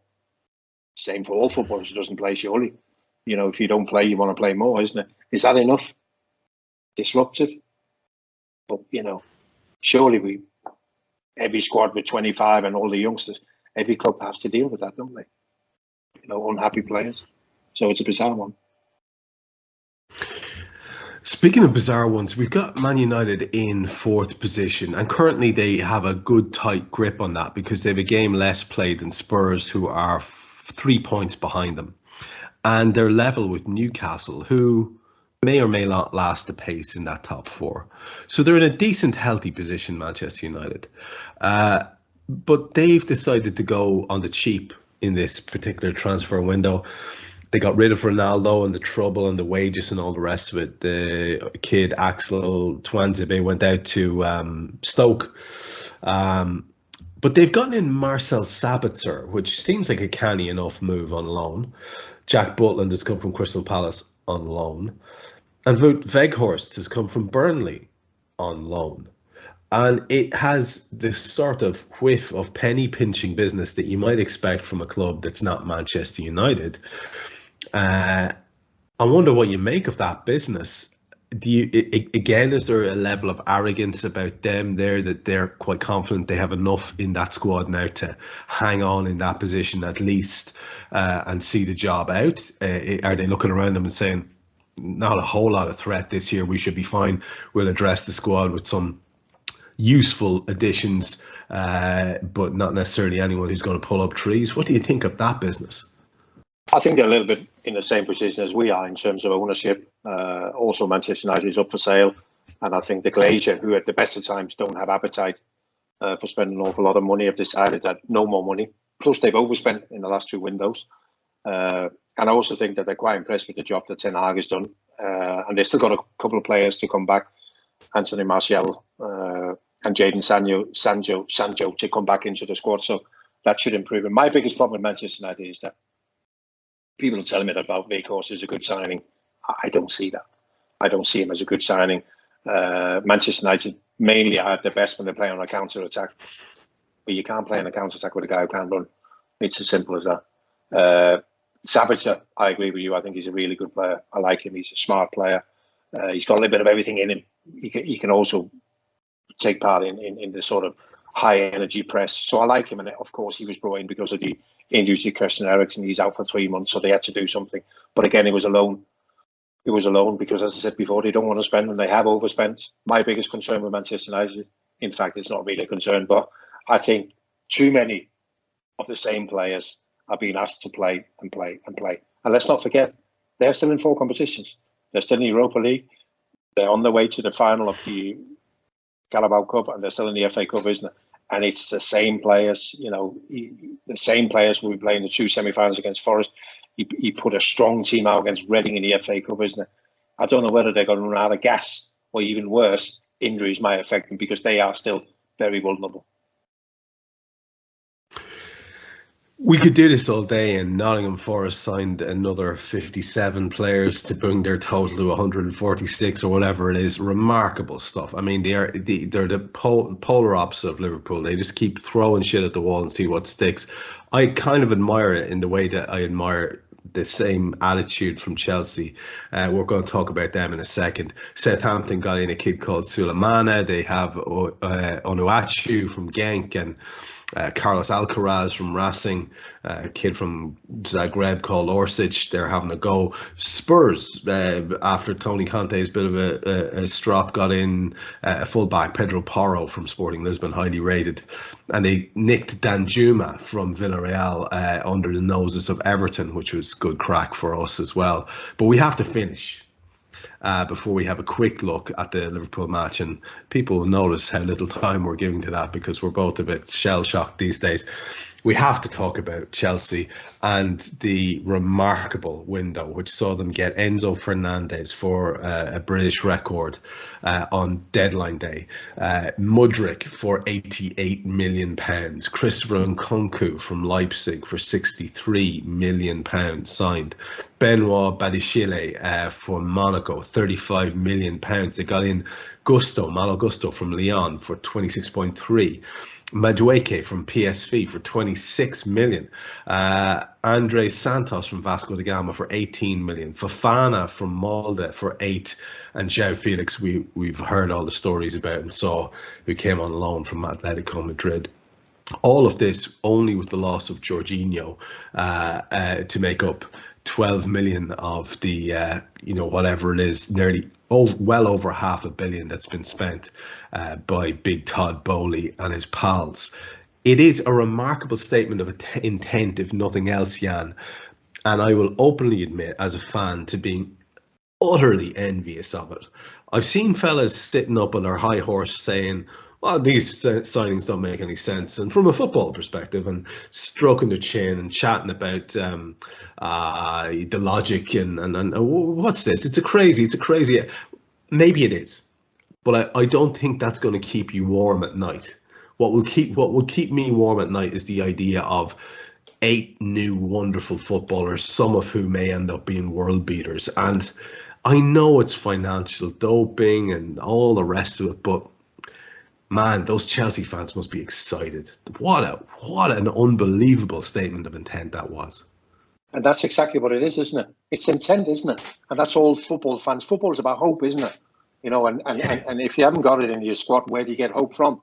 Same for all footballers who doesn't play, surely. You know, if you don't play, you want to play more, isn't it? Is that enough? Disruptive? But, you know, surely every squad with 25 and all the youngsters, every club has to deal with that, don't they? You know, unhappy players. So it's a bizarre one. Speaking of bizarre ones, we've got Man United in 4th position, and currently they have a good tight grip on that because they have a game less played than Spurs, who are 3 points behind them. And they're level with Newcastle, who may or may not last the pace in that top 4. So they're in a decent, healthy position, Manchester United. But they've decided to go on the cheap in this particular transfer window. They got rid of Ronaldo and the trouble and the wages and all the rest of it. The kid, Axel Tuanzebe, went out to Stoke. But they've gotten in Marcel Sabitzer, which seems like a canny enough move on loan. Jack Butland has come from Crystal Palace on loan. And Wout Weghorst has come from Burnley on loan. And it has this sort of whiff of penny pinching business that you might expect from a club that's not Manchester United. I wonder what you make of that business. Is there a level of arrogance about them there that they're quite confident they have enough in that squad now to hang on in that position at least and see the job out? Are they looking around them and saying, not a whole lot of threat this year, we should be fine, we'll address the squad with some useful additions, but not necessarily anyone who's going to pull up trees? What do you think of that business? I think they're a little bit in the same position as we are in terms of ownership. Also, Manchester United is up for sale. And I think the Glazier, who at the best of times don't have appetite for spending an awful lot of money, have decided that no more money. Plus, they've overspent in the last 2 windows. And I also think that they're quite impressed with the job that Ten Hag has done. And they've still got a couple of players to come back. Anthony Martial and Jadon Sancho to come back into the squad. So that should improve. And my biggest problem with Manchester United is that people are telling me that Wout Weghorst is a good signing. I don't see that. I don't see him as a good signing. Manchester United mainly are at their best when they play on a counter-attack. But you can't play on a counter-attack with a guy who can't run. It's as simple as that. Sabitzer, I agree with you. I think he's a really good player. I like him. He's a smart player. He's got a little bit of everything in him. He can also take part in the sort of high energy press. So I like him, and of course he was brought in because of the injury to Christian Eriksen. He's out for 3 months, so they had to do something. But again, it was alone. It was alone because, as I said before, they don't want to spend, and they have overspent. My biggest concern with Manchester United, in fact, it's not really a concern, but I think too many of the same players are being asked to play and play and play. And let's not forget, they're still in 4 competitions. They're still in the Europa League. They're on their way to the final of the Carabao Cup, and they're still in the FA Cup, isn't it? And it's the same players, the same players will be playing the 2 semi-finals against Forest. He put a strong team out against Reading in the FA Cup, isn't it? I don't know whether they're going to run out of gas, or even worse, injuries might affect them because they are still very vulnerable. We could do this all day, and Nottingham Forest signed another 57 players to bring their total to 146 or whatever it is. Remarkable stuff. I mean, they're the polar opposite of Liverpool. They just keep throwing shit at the wall and see what sticks. I kind of admire it in the way that I admire the same attitude from Chelsea. We're going to talk about them in a second. Southampton got in a kid called Sulemana. They have Onuachu from Genk and Carlos Alcaraz from Racing, a kid from Zagreb called Orsic. They're having a go. Spurs, after Tony Conte's bit of a strop, got in a fullback, Pedro Porro from Sporting Lisbon, highly rated. And they nicked Danjuma from Villarreal under the noses of Everton, which was good crack for us as well. But we have to finish before we have a quick look at the Liverpool match, and people will notice how little time we're giving to that because we're both a bit shell-shocked these days. We have to talk about Chelsea and the remarkable window which saw them get Enzo Fernandez for a British record on deadline day, Mudryk for £88 million, Christopher Nkunku from Leipzig for £63 million signed, Benoit Badiashile for Monaco, £35 million. They got in Malo Gusto from Lyon for 26.3. Madueke from PSV for 26 million. Andres Santos from Vasco da Gama for 18 million. Fofana from Molde for 8. And João Felix, we've heard all the stories about and saw, who came on loan from Atletico Madrid. All of this only with the loss of Jorginho to make up 12 million of the, whatever it is, well over $500 million that's been spent by Big Todd Bowley and his pals. It is a remarkable statement of intent, if nothing else, Jan. And I will openly admit, as a fan, to being utterly envious of it. I've seen fellas sitting up on their high horse saying, well, these signings don't make any sense, and from a football perspective, and stroking their chin and chatting about the logic and what's this? It's a crazy. Maybe it is, but I don't think that's going to keep you warm at night. What will keep me warm at night is the idea of 8 new wonderful footballers, some of whom may end up being world beaters. And I know it's financial doping and all the rest of it, but man, those Chelsea fans must be excited. What an unbelievable statement of intent that was. And that's exactly what it is, isn't it? It's intent, isn't it? And that's all football fans. Football is about hope, isn't it? And if you haven't got it in your squad, where do you get hope from?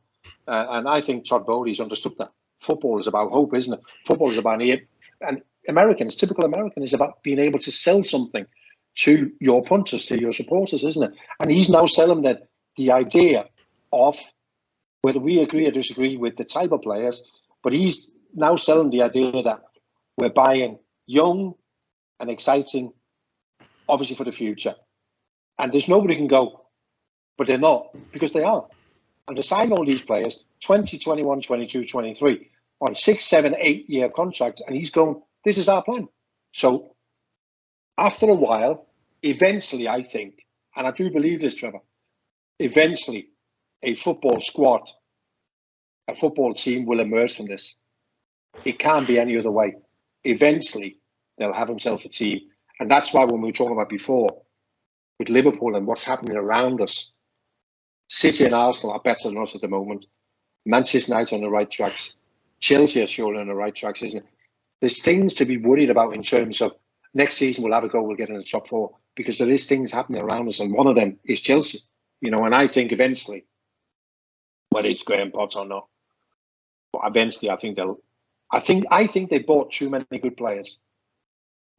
And I think Todd Bowley's understood that. Football is about hope, isn't it? Football is about, and typical American, is about being able to sell something to your punters, to your supporters, isn't it? And he's now selling that the idea of, whether we agree or disagree with the type of players, but he's now selling the idea that we're buying young and exciting, obviously for the future. And there's nobody can go, but they're not, because they are. And to sign all these players, 20, 21, 22, 23, on 6, 7, 8 year contracts, and he's going, this is our plan. So after a while, eventually, I think, and I do believe this, Trevor, eventually, a football squad, a football team will emerge from this. It can't be any other way. Eventually, they'll have themselves a team. And that's why when we were talking about before, with Liverpool and what's happening around us, City and Arsenal are better than us at the moment. Manchester United on the right tracks. Chelsea are surely on the right tracks, isn't it? There's things to be worried about in terms of next season we'll have a go, we'll get in the top 4, because there is things happening around us, and one of them is Chelsea. And I think eventually, whether it's Graham Potter or not, But eventually, I think they bought too many good players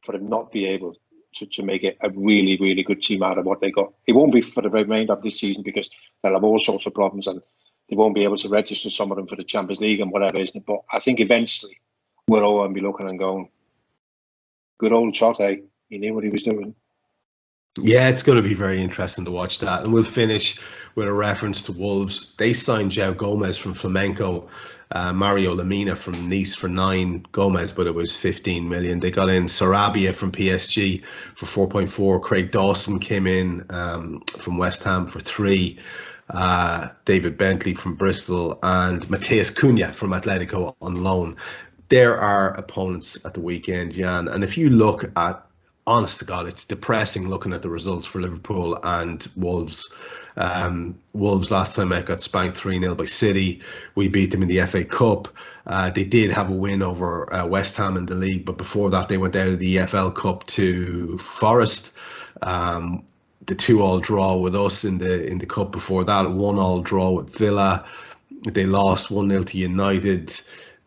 for them not be able to make it a really, really good team out of what they got. It won't be for the remainder of this season because they'll have all sorts of problems and they won't be able to register some of them for the Champions League and whatever, isn't it? But I think eventually we'll all going to be looking and going, good old Chote, he knew what he was doing. Yeah, it's going to be very interesting to watch that. And we'll finish with a reference to Wolves. They signed João Gomez from Flamengo, Mario Lemina from Nice for 9, Gomez, but it was 15 million. They got in Sarabia from PSG for 4.4. Craig Dawson came in from West Ham for 3. David Bentley from Bristol and Mateus Cunha from Atletico on loan. There are opponents at the weekend, Jan. And if you look at, honest to God, it's depressing looking at the results for Liverpool and Wolves. Wolves last time out got spanked 3-0 by City. We beat them in the FA Cup. They did have a win over West Ham in the league, but before that they went out of the EFL Cup to Forest. The 2-2 draw with us in the cup before that, 1-1 draw with Villa. They lost 1-0 to United.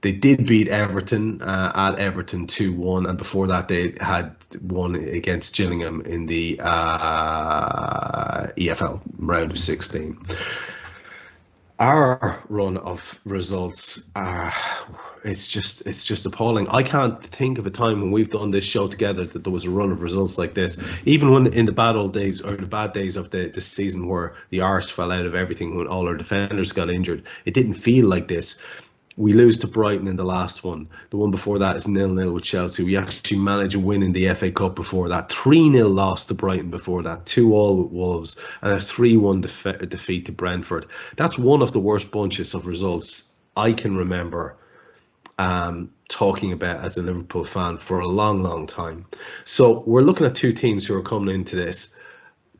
They did beat Everton at Everton 2-1, and before that they had won against Gillingham in the EFL round of 16. Our run of results are it's just appalling. I can't think of a time when we've done this show together that there was a run of results like this. Even when in the bad old days or the bad days of the season where the arse fell out of everything when all our defenders got injured, it didn't feel like this. We lose to Brighton in the last one. The one before that is 0-0 with Chelsea. We actually managed a win in the FA Cup before that. 3-0 loss to Brighton before that. 2-2 with Wolves. And a 3-1 defeat to Brentford. That's one of the worst bunches of results I can remember talking about as a Liverpool fan for a long, long time. So we're looking at two teams who are coming into this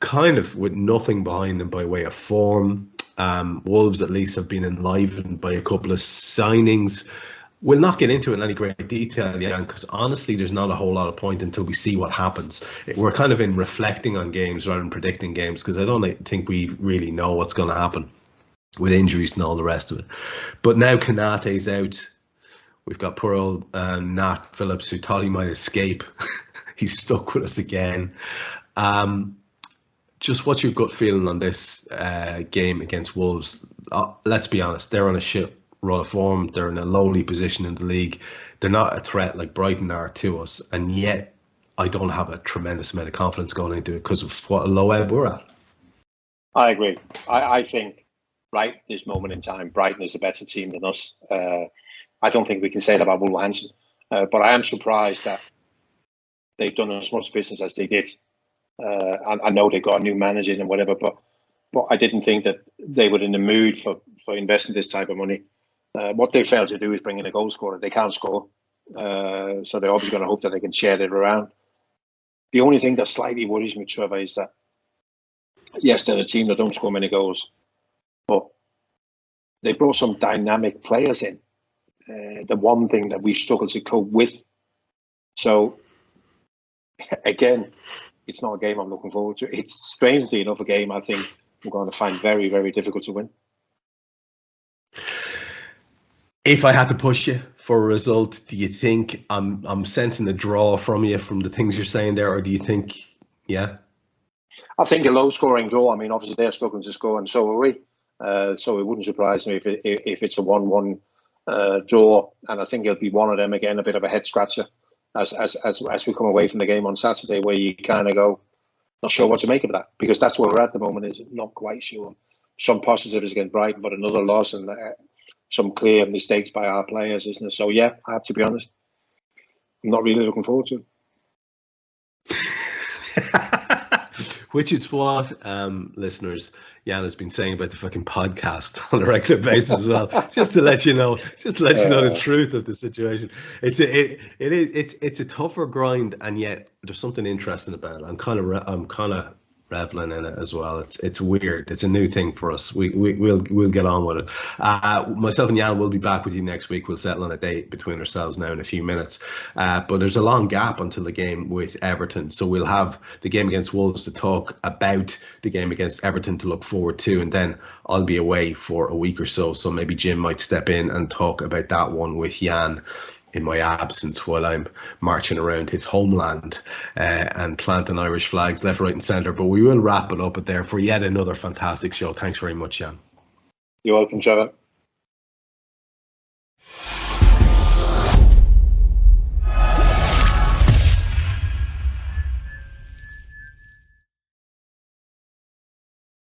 kind of with nothing behind them by way of form. Wolves at least have been enlivened by a couple of signings. We'll not get into it in any great detail, Jan, because honestly there's not a whole lot of point until we see what happens. We're kind of in reflecting on games rather than predicting games because I don't think we really know what's going to happen with injuries and all the rest of it. But now Konate's out. We've got poor old Nat Phillips who thought he might escape. He's stuck with us again. Just what's your gut feeling on this game against Wolves? Let's be honest, they're on a shit run of form. They're in a lowly position in the league. They're not a threat like Brighton are to us. And yet, I don't have a tremendous amount of confidence going into it because of what a low ebb we're at. I agree. I think right this moment in time, Brighton is a better team than us. I don't think we can say that about Wolverhampton. But I am surprised that they've done as much business as they did. I know they got a new manager and whatever, but I didn't think that they were in the mood for investing this type of money. What they failed to do is bring in a goal scorer. They can't score, so they're obviously going to hope that they can share it around. The only thing that slightly worries me, Trevor, is that yes, they're a team that don't score many goals, but they brought some dynamic players in. The one thing that we struggle to cope with. So again, it's not a game I'm looking forward to. It's strangely enough a game I think we're going to find very, very difficult to win. If I had to push you for a result, do you think I'm sensing a draw from you from the things you're saying there, or do you think, yeah? I think a low-scoring draw. I mean, obviously they're struggling to score, and so are we. So it wouldn't surprise me if it's a 1-1 draw, and I think it'll be one of them again, a bit of a head scratcher. As we come away from the game on Saturday, where you kind of go, not sure what to make of that, because that's where we're at the moment, is not quite sure. Some positives against Brighton, but another loss and some clear mistakes by our players, isn't it? So yeah, I have to be honest, I'm not really looking forward to it. Which is what listeners, Jan has been saying about the fucking podcast on a regular basis as well. just to let you know the truth of the situation. It's a tougher grind, and yet there's something interesting about it. I'm kind of Revlin in it as well. It's weird. It's a new thing for us. We'll get on with it. Myself and Jan will be back with you next week. We'll settle on a date between ourselves now in a few minutes. But there's a long gap until the game with Everton, so we'll have the game against Wolves to talk about, the game against Everton to look forward to, and then I'll be away for a week or so. So maybe Jim might step in and talk about that one with Jan in my absence while I'm marching around his homeland and planting Irish flags left, right and centre. But we will wrap it up there for yet another fantastic show. Thanks very much, Jan. You're welcome, Trevor.